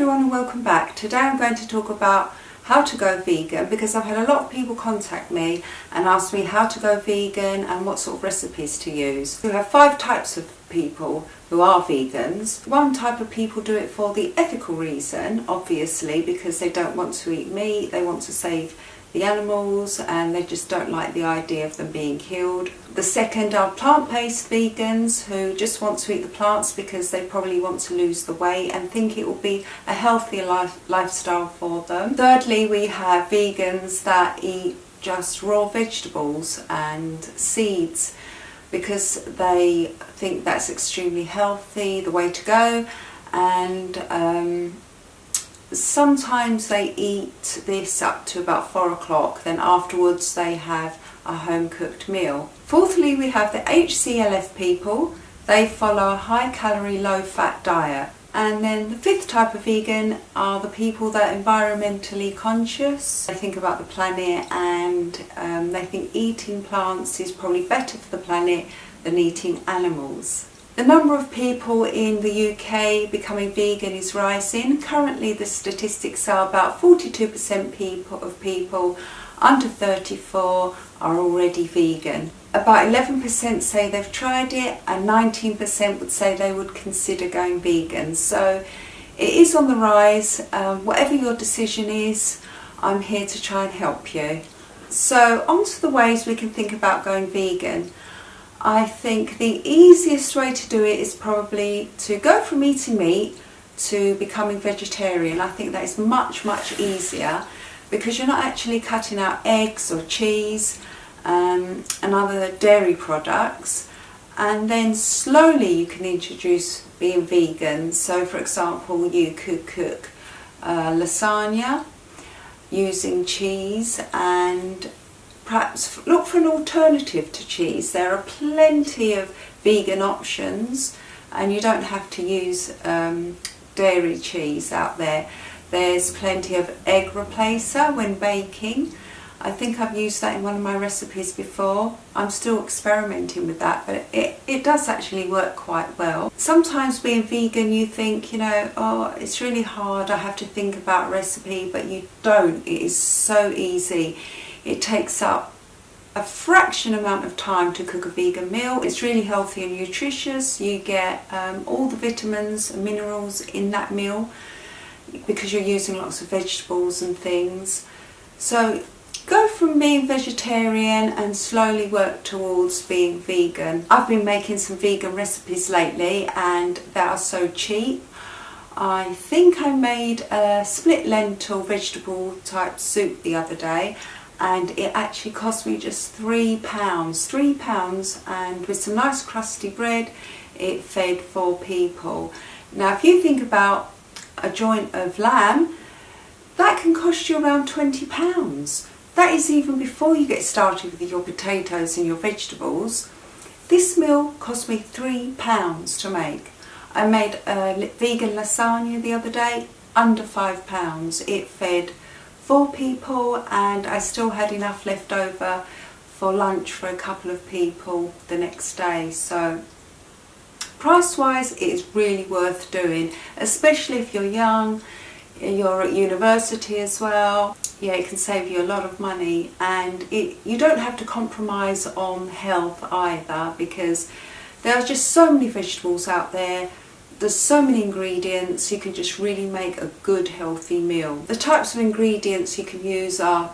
everyone and welcome back. Today I'm going to talk about how to go vegan because I've had a lot of people contact me and ask me how to go vegan and what sort of recipes to use. We have 5 types of people who are vegans. One type of people do it for the ethical reason, obviously, because they don't want to eat meat, they want to save the animals and they just don't like the idea of them being killed. The second are plant-based vegans who just want to eat the plants because they probably want to lose the weight and think it will be a healthier lifestyle for them. Thirdly, we have vegans that eat just raw vegetables and seeds because they think that's extremely healthy, the way to go, and sometimes they eat this up to about 4 o'clock, then afterwards they have a home cooked meal. Fourthly, we have the HCLF people. They follow a high calorie, low fat diet. And then the 5th type of vegan are the people that are environmentally conscious. They think about the planet and they think eating plants is probably better for the planet than eating animals. The number of people in the UK becoming vegan is rising. Currently the statistics are about 42% of people under 34 are already vegan. About 11% say they've tried it and 19% would say they would consider going vegan. So it is on the rise. Whatever your decision is, I'm here to try and help you. So on to the ways we can think about going vegan. I think the easiest way to do it is probably to go from eating meat to becoming vegetarian. I think that is much easier because you're not actually cutting out eggs or cheese and other dairy products, and then slowly you can introduce being vegan. So for example, you could cook lasagna using cheese and perhaps look for an alternative to cheese. There are plenty of vegan options and you don't have to use dairy cheese out there. There's plenty of egg replacer when baking. I think I've used that in one of my recipes before. I'm still experimenting with that, but it does actually work quite well. Sometimes being vegan you think, oh, it's really hard, I have to think about a recipe, but you don't. It is so easy. It takes up a fraction amount of time to cook a vegan meal. It's really healthy and nutritious. You get all the vitamins and minerals in that meal because you're using lots of vegetables and things. So go from being vegetarian and slowly work towards being vegan. I've been making some vegan recipes lately and they are so cheap. I think I made a split lentil vegetable type soup the other day and it actually cost me just £3, and with some nice crusty bread it fed 4 people. Now if you think about a joint of lamb, that can cost you around £20. That is even before you get started with your potatoes and your vegetables. This meal cost me £3 to make. I made a vegan lasagna the other day, under £5. It fed 4 people and I still had enough left over for lunch for a couple of people the next day. So price wise it is really worth doing, especially if you're young, you're at university as well. Yeah, it can save you a lot of money and you don't have to compromise on health either because there are just so many vegetables out there. There's so many ingredients, you can just really make a good healthy meal. The types of ingredients you can use are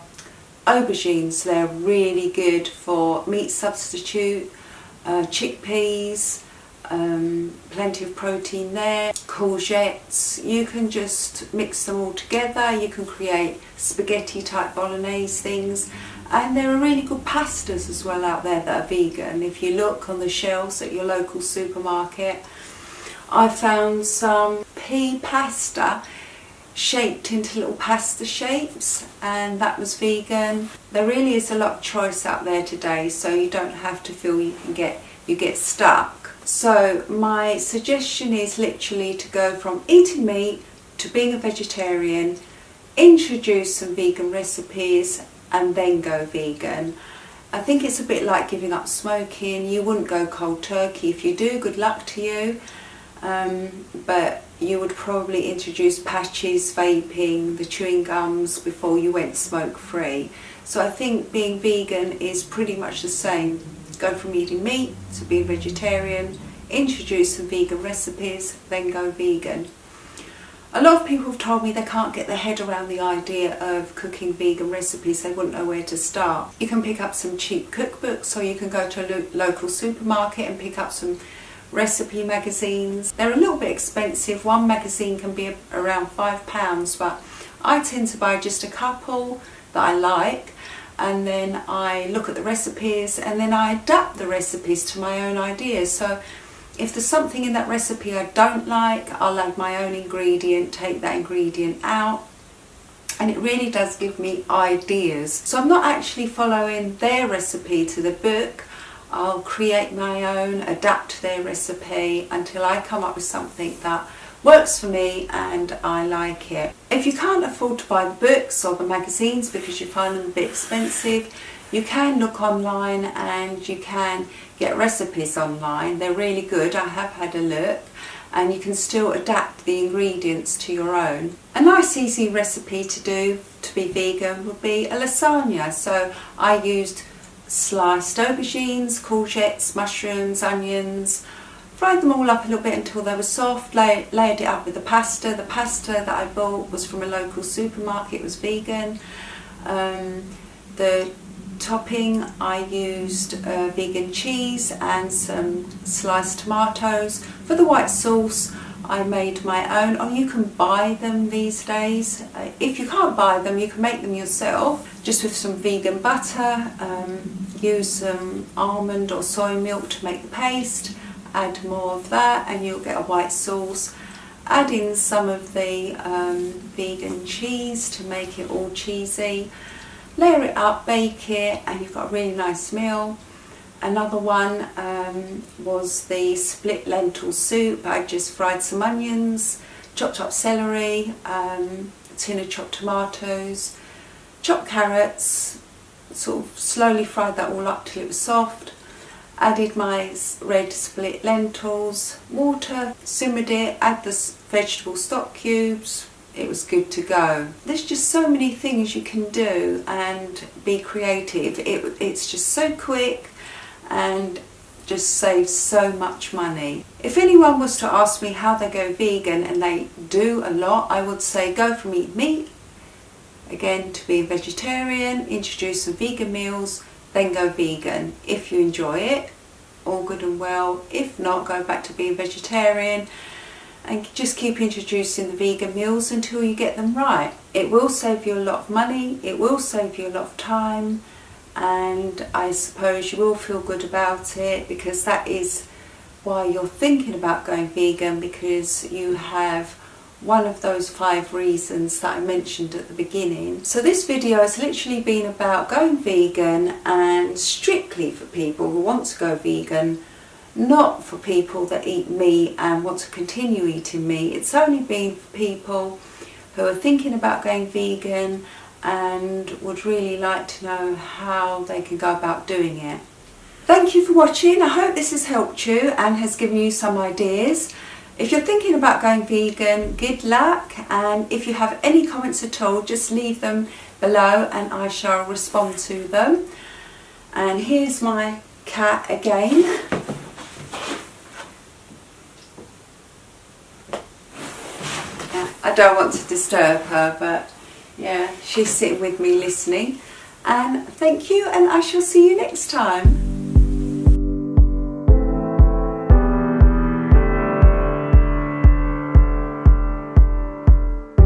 aubergines. They're really good for meat substitute, chickpeas, plenty of protein there, courgettes. You can just mix them all together. You can create spaghetti type bolognese things, and there are really good pastas as well out there that are vegan. If you look on the shelves at your local supermarket, I found some pea pasta shaped into little pasta shapes and that was vegan. There really is a lot of choice out there today, so you don't have to feel you get stuck. So my suggestion is literally to go from eating meat to being a vegetarian, introduce some vegan recipes and then go vegan. I think it's a bit like giving up smoking. You wouldn't go cold turkey. If you do, good luck to you. But you would probably introduce patches, vaping, the chewing gums before you went smoke free. So I think being vegan is pretty much the same. Go from eating meat to being vegetarian, introduce some vegan recipes, then go vegan. A lot of people have told me they can't get their head around the idea of cooking vegan recipes. They wouldn't know where to start. You can pick up some cheap cookbooks, or you can go to a local supermarket and pick up some recipe magazines. They're a little bit expensive. One magazine can be around £5, but I tend to buy just a couple that I like, and then I look at the recipes and then I adapt the recipes to my own ideas. So if there's something in that recipe I don't like, I'll add my own ingredient, take that ingredient out, and it really does give me ideas. So I'm not actually following their recipe to the book. I'll create my own, adapt their recipe until I come up with something that works for me and I like it. If you can't afford to buy the books or the magazines because you find them a bit expensive, you can look online and you can get recipes online. They're really good. I have had a look, and you can still adapt the ingredients to your own. A nice easy recipe to do to be vegan would be a lasagna. So I used sliced aubergines, courgettes, mushrooms, onions, fried them all up a little bit until they were soft, layered it up with the pasta. The pasta that I bought was from a local supermarket, it was vegan. The topping, I used vegan cheese and some sliced tomatoes. For the white sauce, I made my own, or you can buy them these days. If you can't buy them, you can make them yourself, just with some vegan butter. Use some almond or soy milk to make the paste, add more of that and you'll get a white sauce. Add in some of the vegan cheese to make it all cheesy. Layer it up, bake it, and you've got a really nice meal. Another one was the split lentil soup. I just fried some onions, chopped up celery, a tin of chopped tomatoes, chopped carrots, sort of slowly fried that all up till it was soft. Added my red split lentils, water, simmered it, add the vegetable stock cubes. It was good to go. There's just so many things you can do and be creative. It's just so quick and just saves so much money. If anyone was to ask me how they go vegan, and they do a lot, I would say go from eating meat, again to be a vegetarian, introduce some vegan meals, then go vegan. If you enjoy it, all good and well. If not, go back to being vegetarian and just keep introducing the vegan meals until you get them right. It will save you a lot of money, it will save you a lot of time, and I suppose you will feel good about it, because that is why you're thinking about going vegan, because you have one of those 5 reasons that I mentioned at the beginning. So this video has literally been about going vegan, and strictly for people who want to go vegan, not for people that eat meat and want to continue eating meat. It's only been for people who are thinking about going vegan and would really like to know how they can go about doing it. Thank you for watching. I hope this has helped you and has given you some ideas. If you're thinking about going vegan, good luck, and if you have any comments at all, just leave them below and I shall respond to them. And here's my cat again. I don't want to disturb her, but yeah, she's sitting with me listening. And thank you, and I shall see you next time.